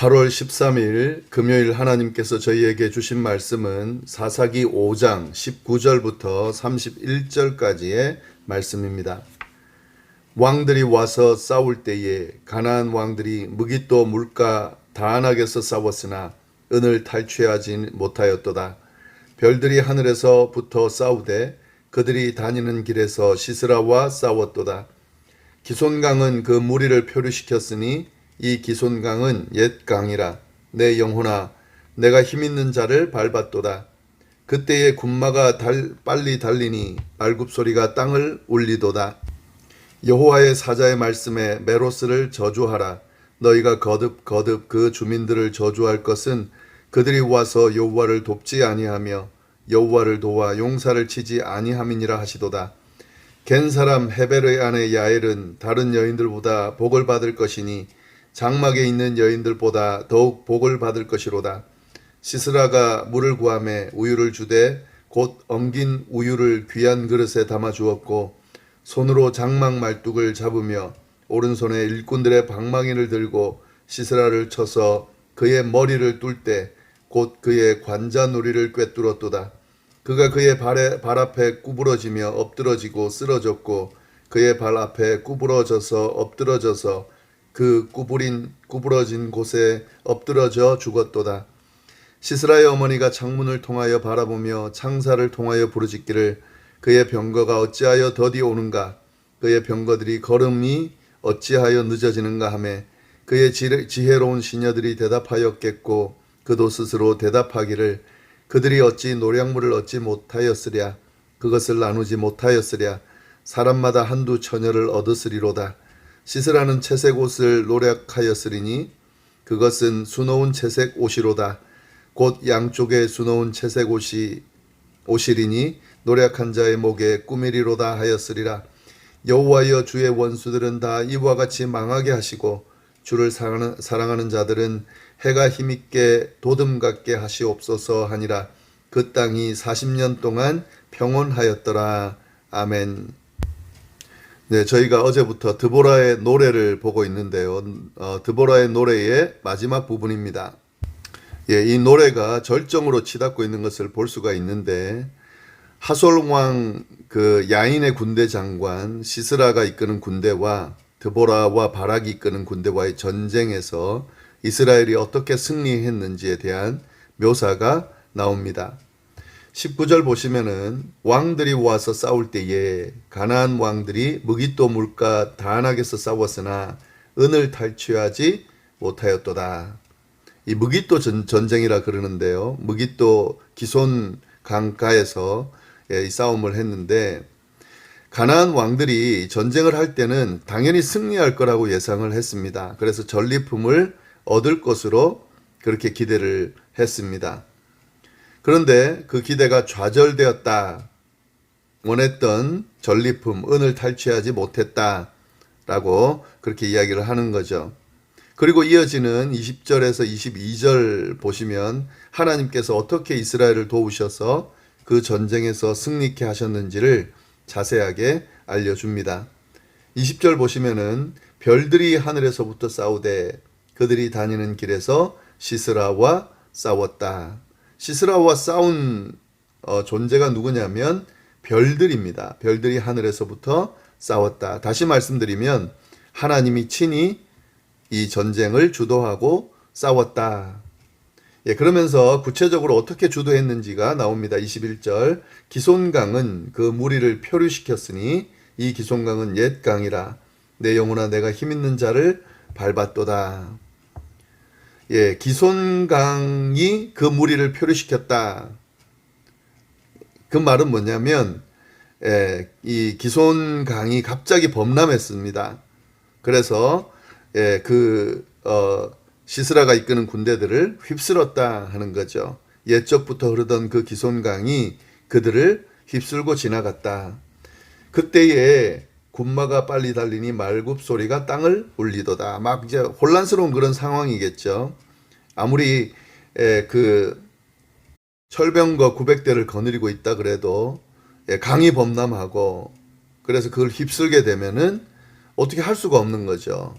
8월 13일 금요일 하나님께서 저희에게 주신 말씀은 사사기 5장 19절부터 31절까지의 말씀입니다. 왕들이 와서 싸울 때에 가나안 왕들이 무깃도 물가 다안악에서 싸웠으나 은을 탈취하지 못하였도다. 별들이 하늘에서 붙어 싸우되 그들이 다니는 길에서 시스라와 싸웠도다. 기손강은 그 무리를 표류시켰으니 이 기손강은 옛 강이라. 내 영혼아 내가 힘있는 자를 밟았도다. 그때에 군마가 빨리 달리니 말굽소리가 땅을 울리도다. 여호와의 사자의 말씀에 메로스를 저주하라. 너희가 거듭 그 주민들을 저주할 것은 그들이 와서 여호와를 돕지 아니하며 여호와를 도와 용사를 치지 아니함이니라 하시도다. 겐 사람 헤벨의 아내 야엘은 다른 여인들보다 복을 받을 것이니 장막에 있는 여인들보다 더욱 복을 받을 것이로다. 시스라가 물을 구하매 우유를 주되 곧 엉긴 우유를 귀한 그릇에 담아 주었고 손으로 장막 말뚝을 잡으며 오른손에 일꾼들의 방망이를 들고 시스라를 쳐서 그의 머리를 뚫 때 곧 그의 관자놀이를 꿰뚫었도다. 그가 그의 발 앞에 구부러지며 엎드러지고 쓰러졌고 그의 발 앞에 구부러져서 엎드러져서 그 구부러진 곳에 엎드러져 죽었도다. 시스라의 어머니가 창문을 통하여 바라보며 창사를 통하여 부르짖기를 그의 병거가 어찌하여 더디 오는가, 그의 병거들이 걸음이 어찌하여 늦어지는가 하며 그의 지혜로운 시녀들이 대답하였겠고 그도 스스로 대답하기를 그들이 어찌 노량물을 얻지 못하였으랴, 그것을 나누지 못하였으랴, 사람마다 한두 처녀를 얻었으리로다. 시스라는 채색 옷을 노력하였으리니 그것은 수놓은 채색 옷이로다. 곧 양쪽에 수놓은 채색 옷이리니 노력한 자의 목에 꾸미리로다 하였으리라. 여호와여 주의 원수들은 다 이와 같이 망하게 하시고 주를 사랑하는 자들은 해가 힘있게 도듬 같게 하시옵소서 하니라. 그 땅이 40년 동안 평온하였더라. 아멘. 네, 저희가 어제부터 드보라의 노래를 보고 있는데요. 드보라의 노래의 마지막 부분입니다. 예, 이 노래가 절정으로 치닫고 있는 것을 볼 수가 있는데 하솔왕 그 야인의 군대 장관 시스라가 이끄는 군대와 드보라와 바락이 이끄는 군대와의 전쟁에서 이스라엘이 어떻게 승리했는지에 대한 묘사가 나옵니다. 19절 보시면은 왕들이 와서 싸울 때에 가나안 왕들이 무깃도 물가 다안악에서 싸웠으나 은을 탈취하지 못하였도다. 이 무깃도 전쟁이라 그러는데요. 무깃도 기손 강가에서 이 싸움을 했는데 가나안 왕들이 전쟁을 할 때는 당연히 승리할 거라고 예상을 했습니다. 그래서 전리품을 얻을 것으로 그렇게 기대를 했습니다. 그런데 그 기대가 좌절되었다. 원했던 전리품, 은을 탈취하지 못했다라고 그렇게 이야기를 하는 거죠. 그리고 이어지는 20절에서 22절 보시면 하나님께서 어떻게 이스라엘을 도우셔서 그 전쟁에서 승리케 하셨는지를 자세하게 알려줍니다. 20절 보시면은 별들이 하늘에서부터 싸우되 그들이 다니는 길에서 시스라와 싸웠다. 시스라와 싸운 존재가 누구냐면 별들입니다. 별들이 하늘에서부터 싸웠다. 다시 말씀드리면 하나님이 친히 이 전쟁을 주도하고 싸웠다. 예, 그러면서 구체적으로 어떻게 주도했는지가 나옵니다. 21절 기손강은 그 무리를 표류시켰으니 이 기손강은 옛 강이라. 내 영혼아 내가 힘있는 자를 밟았도다. 예, 기손강이 그 무리를 표류시켰다. 그 말은 뭐냐면 이 기손강이 갑자기 범람했습니다. 그래서 시스라가 이끄는 군대들을 휩쓸었다 하는 거죠. 옛적부터 흐르던 그 기손강이 그들을 휩쓸고 지나갔다. 그때에 군마가 빨리 달리니 말굽소리가 땅을 울리도다. 막 이제 혼란스러운 그런 상황이겠죠. 아무리 그 철병거 900대를 거느리고 있다 그래도 강이 범람하고 그래서 그걸 휩쓸게 되면은 어떻게 할 수가 없는 거죠.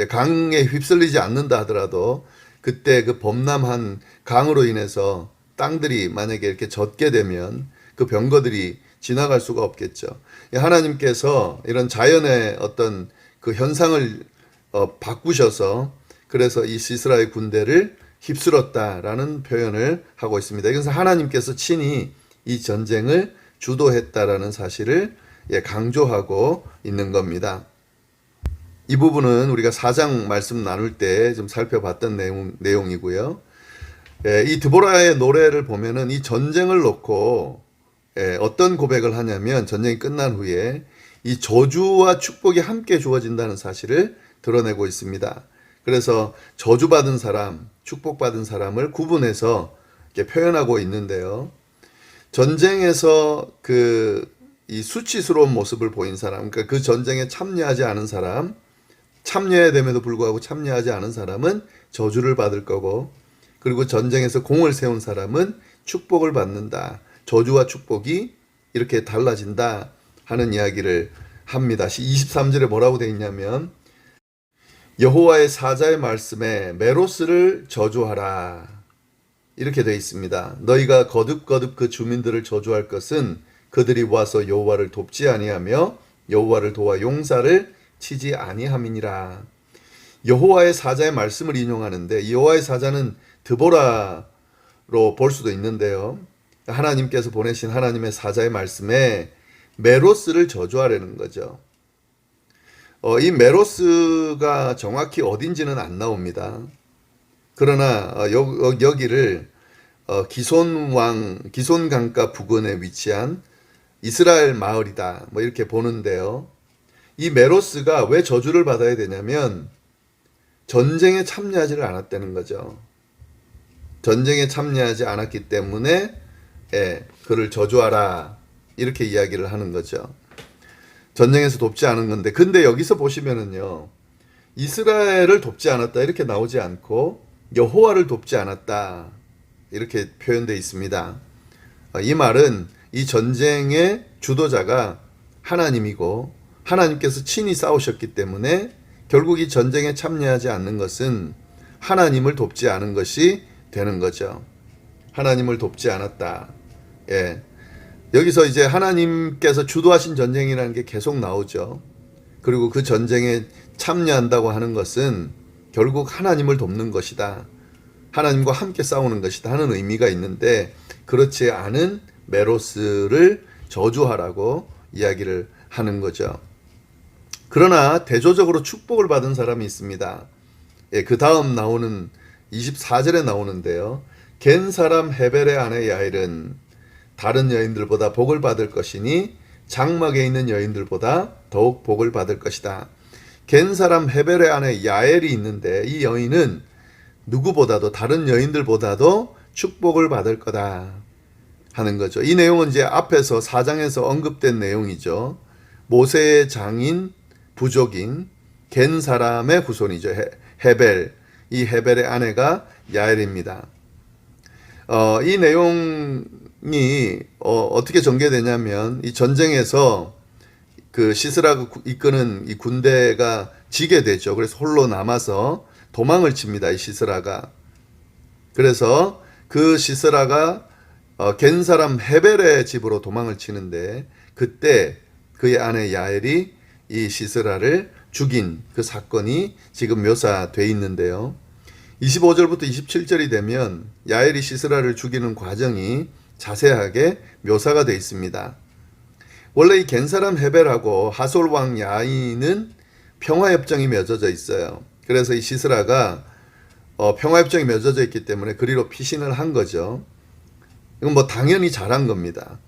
강에 휩쓸리지 않는다 하더라도 그때 그 범람한 강으로 인해서 땅들이 만약에 이렇게 젖게 되면 그 병거들이 지나갈 수가 없겠죠. 하나님께서 이런 자연의 어떤 그 현상을 바꾸셔서 그래서 이 시스라의 군대를 휩쓸었다라는 표현을 하고 있습니다. 이것은 하나님께서 친히 이 전쟁을 주도했다라는 사실을 강조하고 있는 겁니다. 이 부분은 우리가 4장 말씀 나눌 때 좀 살펴봤던 내용이고요. 이 드보라의 노래를 보면은 이 전쟁을 놓고 어떤 고백을 하냐면 전쟁이 끝난 후에 이 저주와 축복이 함께 주어진다는 사실을 드러내고 있습니다. 그래서 저주받은 사람, 축복받은 사람을 구분해서 이렇게 표현하고 있는데요. 전쟁에서 이 수치스러운 모습을 보인 사람, 그러니까 그 전쟁에 참여하지 않은 사람, 참여해야 됨에도 불구하고 참여하지 않은 사람은 저주를 받을 거고, 그리고 전쟁에서 공을 세운 사람은 축복을 받는다. 저주와 축복이 이렇게 달라진다 하는 이야기를 합니다. 23절에 뭐라고 되어 있냐면 여호와의 사자의 말씀에 메로스를 저주하라 이렇게 되어 있습니다. 너희가 거듭거듭 그 주민들을 저주할 것은 그들이 와서 여호와를 돕지 아니하며 여호와를 도와 용사를 치지 아니함이니라. 여호와의 사자의 말씀을 인용하는데 이 여호와의 사자는 드보라로 볼 수도 있는데요. 하나님께서 보내신 하나님의 사자의 말씀에 메로스를 저주하려는 거죠. 이 메로스가 정확히 어딘지는 안 나옵니다. 그러나 여기를 기손 강가 부근에 위치한 이스라엘 마을이다. 뭐 이렇게 보는데요. 이 메로스가 왜 저주를 받아야 되냐면 전쟁에 참여하지를 않았다는 거죠. 전쟁에 참여하지 않았기 때문에 그를 저주하라 이렇게 이야기를 하는 거죠. 전쟁에서 돕지 않은 건데, 근데 여기서 보시면은요, 이스라엘을 돕지 않았다 이렇게 나오지 않고 여호와를 돕지 않았다 이렇게 표현되어 있습니다. 이 말은 이 전쟁의 주도자가 하나님이고 하나님께서 친히 싸우셨기 때문에 결국 이 전쟁에 참여하지 않는 것은 하나님을 돕지 않은 것이 되는 거죠. 하나님을 돕지 않았다. 여기서 이제 하나님께서 주도하신 전쟁이라는 게 계속 나오죠. 그리고 그 전쟁에 참여한다고 하는 것은 결국 하나님을 돕는 것이다. 하나님과 함께 싸우는 것이다 하는 의미가 있는데 그렇지 않은 메로스를 저주하라고 이야기를 하는 거죠. 그러나 대조적으로 축복을 받은 사람이 있습니다. 그 다음 나오는 24절에 나오는데요. 겐 사람 헤벨의 아내 야엘은 다른 여인들보다 복을 받을 것이니 장막에 있는 여인들보다 더욱 복을 받을 것이다. 겐 사람 헤벨의 아내 야엘이 있는데 이 여인은 누구보다도 다른 여인들보다도 축복을 받을 거다 하는 거죠. 이 내용은 이제 앞에서 4장에서 언급된 내용이죠. 모세의 장인 부족인 겐 사람의 후손이죠. 헤벨, 이 헤벨의 아내가 야엘입니다. 이 내용이 어떻게 전개되냐면 이 전쟁에서 그 시스라가 이끄는 이 군대가 지게 되죠. 그래서 홀로 남아서 도망을 칩니다. 이 시스라가. 그래서 그 시스라가 겐 사람 헤벨의 집으로 도망을 치는데 그때 그의 아내 야엘이 이 시스라를 죽인 그 사건이 지금 묘사되어 있는데요. 25절부터 27절이 되면 야엘이 시스라를 죽이는 과정이 자세하게 묘사가 되어 있습니다. 원래 이 겐사람 헤벨하고 하솔 왕 야인은 평화협정이 맺어져 있어요. 그래서 이 시스라가 평화협정이 맺어져 있기 때문에 그리로 피신을 한 거죠. 이건 뭐 당연히 잘한 겁니다.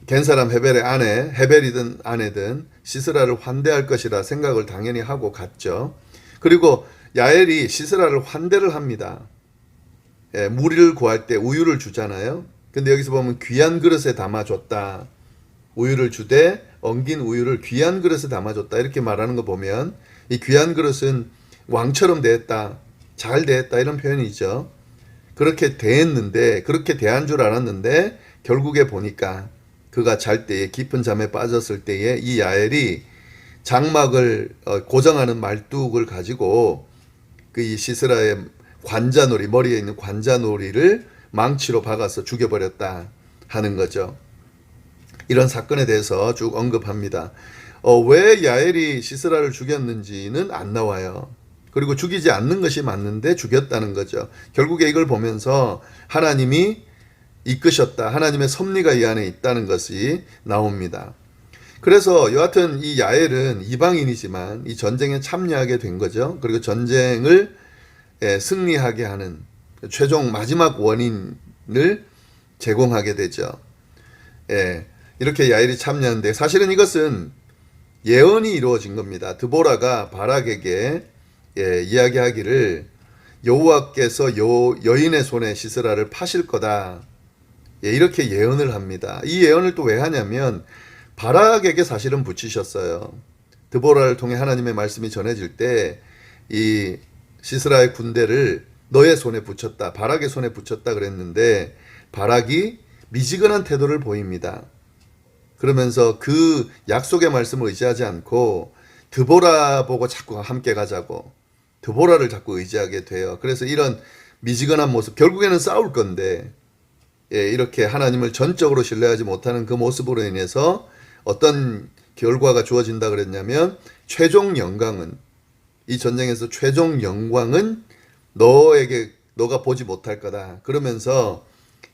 겐사람 헤벨의 아내, 헤벨이든 아내든 시스라를 환대할 것이라 생각을 당연히 하고 갔죠. 그리고 야엘이 시스라를 환대를 합니다. 무리를 구할 때 우유를 주잖아요. 근데 여기서 보면 귀한 그릇에 담아줬다. 우유를 주되 엉긴 우유를 귀한 그릇에 담아줬다. 이렇게 말하는 거 보면 이 귀한 그릇은 왕처럼 대했다. 잘 대했다. 이런 표현이죠. 그렇게 대했는데, 그렇게 대한 줄 알았는데 결국에 보니까 그가 잘 때에 깊은 잠에 빠졌을 때에 이 야엘이 장막을 고정하는 말뚝을 가지고 그 이 시스라의 관자놀이, 머리에 있는 관자놀이를 망치로 박아서 죽여버렸다 하는 거죠. 이런 사건에 대해서 쭉 언급합니다. 왜 야엘이 시스라를 죽였는지는 안 나와요. 그리고 죽이지 않는 것이 맞는데 죽였다는 거죠. 결국에 이걸 보면서 하나님이 이끄셨다. 하나님의 섭리가 이 안에 있다는 것이 나옵니다. 그래서 여하튼 이 야엘은 이방인이지만 이 전쟁에 참여하게 된 거죠. 그리고 전쟁을 승리하게 하는 최종 마지막 원인을 제공하게 되죠. 이렇게 야엘이 참여하는데 사실은 이것은 예언이 이루어진 겁니다. 드보라가 바락에게 이야기하기를 여호와께서 여인의 손에 시스라를 파실 거다. 이렇게 예언을 합니다. 이 예언을 또 왜 하냐면 바락에게 사실은 붙이셨어요. 드보라를 통해 하나님의 말씀이 전해질 때 이 시스라의 군대를 너의 손에 붙였다. 바락의 손에 붙였다 그랬는데 바락이 미지근한 태도를 보입니다. 그러면서 그 약속의 말씀을 의지하지 않고 드보라 보고 자꾸 함께 가자고 드보라를 자꾸 의지하게 돼요. 그래서 이런 미지근한 모습, 결국에는 싸울 건데 이렇게 하나님을 전적으로 신뢰하지 못하는 그 모습으로 인해서 어떤 결과가 주어진다 그랬냐면 최종 영광은 이 전쟁에서 최종 영광은 너가 보지 못할 거다. 그러면서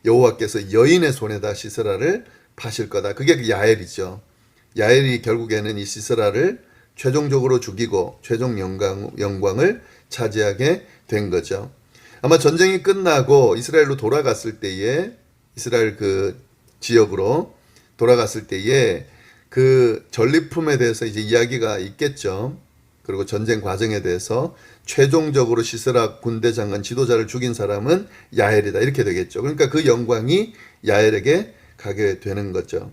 여호와께서 여인의 손에다 시스라를 파실 거다. 그게 그 야엘이죠. 야엘이 결국에는 이 시스라를 최종적으로 죽이고 최종 영광을 차지하게 된 거죠. 아마 전쟁이 끝나고 이스라엘로 돌아갔을 때에 이스라엘 그 지역으로 돌아갔을 때에 그 전리품에 대해서 이제 이야기가 있겠죠. 그리고 전쟁 과정에 대해서 최종적으로 시스라 군대 장관 지도자를 죽인 사람은 야엘이다. 이렇게 되겠죠. 그러니까 그 영광이 야엘에게 가게 되는 거죠.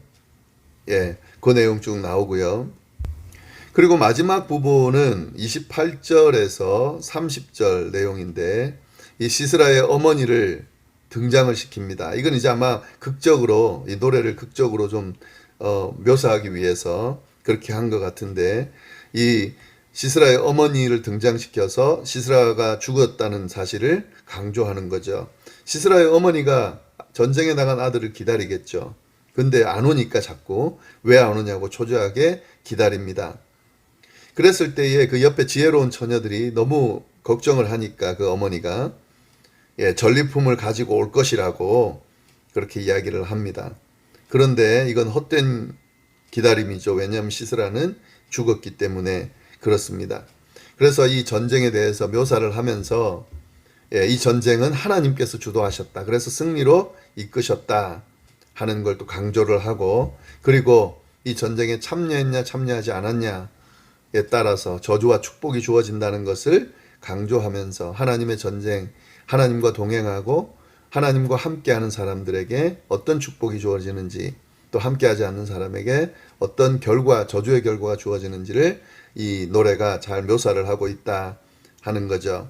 그 내용 쭉 나오고요. 그리고 마지막 부분은 28절에서 30절 내용인데 이 시스라의 어머니를 등장을 시킵니다. 이건 이제 아마 극적으로 이 노래를 극적으로 좀 묘사하기 위해서 그렇게 한 것 같은데 이 시스라의 어머니를 등장시켜서 시스라가 죽었다는 사실을 강조하는 거죠. 시스라의 어머니가 전쟁에 나간 아들을 기다리겠죠. 근데 안 오니까 자꾸 왜 안 오냐고 초조하게 기다립니다. 그랬을 때에 그 옆에 지혜로운 처녀들이 너무 걱정을 하니까 그 어머니가 전리품을 가지고 올 것이라고 그렇게 이야기를 합니다. 그런데 이건 헛된 기다림이죠. 왜냐하면 시스라는 죽었기 때문에 그렇습니다. 그래서 이 전쟁에 대해서 묘사를 하면서 이 전쟁은 하나님께서 주도하셨다. 그래서 승리로 이끄셨다 하는 걸 또 강조를 하고 그리고 이 전쟁에 참여했냐 참여하지 않았냐에 따라서 저주와 축복이 주어진다는 것을 강조하면서 하나님의 전쟁, 하나님과 동행하고 하나님과 함께하는 사람들에게 어떤 축복이 주어지는지 또 함께하지 않는 사람에게 어떤 저주의 결과가 주어지는지를 이 노래가 잘 묘사를 하고 있다 하는 거죠.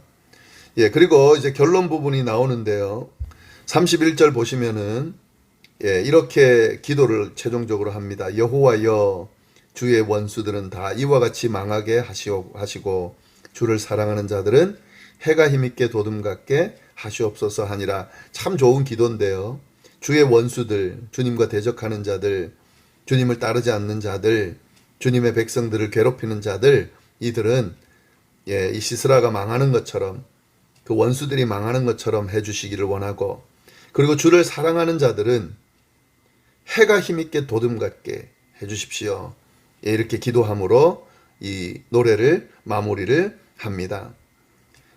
그리고 이제 결론 부분이 나오는데요. 31절 보시면은 이렇게 기도를 최종적으로 합니다. 여호와여 주의 원수들은 다 이와 같이 망하게 하시고 주를 사랑하는 자들은 해가 힘있게 도둠 같게 하시옵소서 하니라. 참 좋은 기도인데요. 주의 원수들, 주님과 대적하는 자들, 주님을 따르지 않는 자들, 주님의 백성들을 괴롭히는 자들, 이들은 이 시스라가 망하는 것처럼 그 원수들이 망하는 것처럼 해주시기를 원하고 그리고 주를 사랑하는 자들은 해가 힘있게 도둠 같게 해주십시오. 이렇게 기도함으로 이 노래를 마무리를 합니다.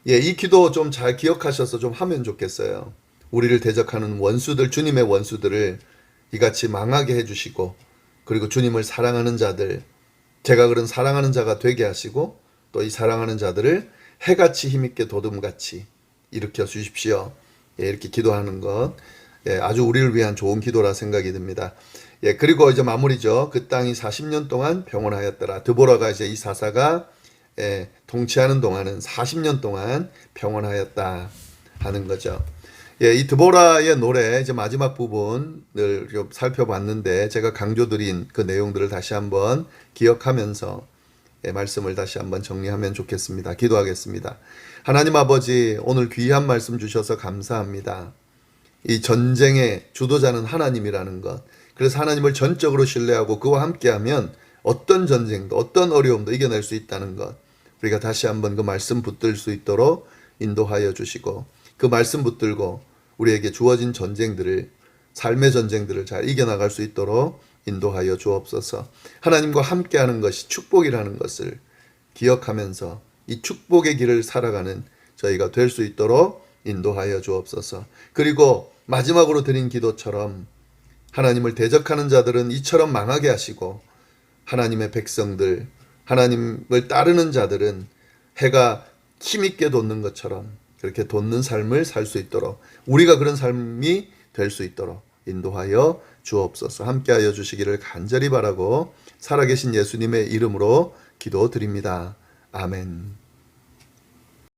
이 기도 좀 잘 기억하셔서 좀 하면 좋겠어요. 우리를 대적하는 원수들, 주님의 원수들을 이같이 망하게 해주시고 그리고 주님을 사랑하는 자들, 제가 그런 사랑하는 자가 되게 하시고 또 이 사랑하는 자들을 해같이 힘있게 도둠같이 일으켜 주십시오. 이렇게 기도하는 것 아주 우리를 위한 좋은 기도라 생각이 듭니다. 그리고 이제 마무리죠. 그 땅이 40년 동안 평온하였더라. 드보라가 이제 이 사사가 통치하는 동안은 40년 동안 평온하였다 하는 거죠. 이 드보라의 노래 이제 마지막 부분을 좀 살펴봤는데 제가 강조드린 그 내용들을 다시 한번 기억하면서 말씀을 다시 한번 정리하면 좋겠습니다. 기도하겠습니다. 하나님 아버지, 오늘 귀한 말씀 주셔서 감사합니다. 이 전쟁의 주도자는 하나님이라는 것. 그래서 하나님을 전적으로 신뢰하고 그와 함께하면 어떤 전쟁도 어떤 어려움도 이겨낼 수 있다는 것. 우리가 다시 한번 그 말씀 붙들 수 있도록 인도하여 주시고 그 말씀 붙들고 우리에게 주어진 전쟁들을 삶의 전쟁들을 잘 이겨나갈 수 있도록 인도하여 주옵소서. 하나님과 함께하는 것이 축복이라는 것을 기억하면서 이 축복의 길을 살아가는 저희가 될 수 있도록 인도하여 주옵소서. 그리고 마지막으로 드린 기도처럼 하나님을 대적하는 자들은 이처럼 망하게 하시고 하나님의 백성들, 하나님을 따르는 자들은 해가 힘있게 돋는 것처럼 그렇게 돋는 삶을 살 수 있도록 우리가 그런 삶이 될 수 있도록 인도하여 주옵소서. 함께하여 주시기를 간절히 바라고 살아계신 예수님의 이름으로 기도드립니다. 아멘.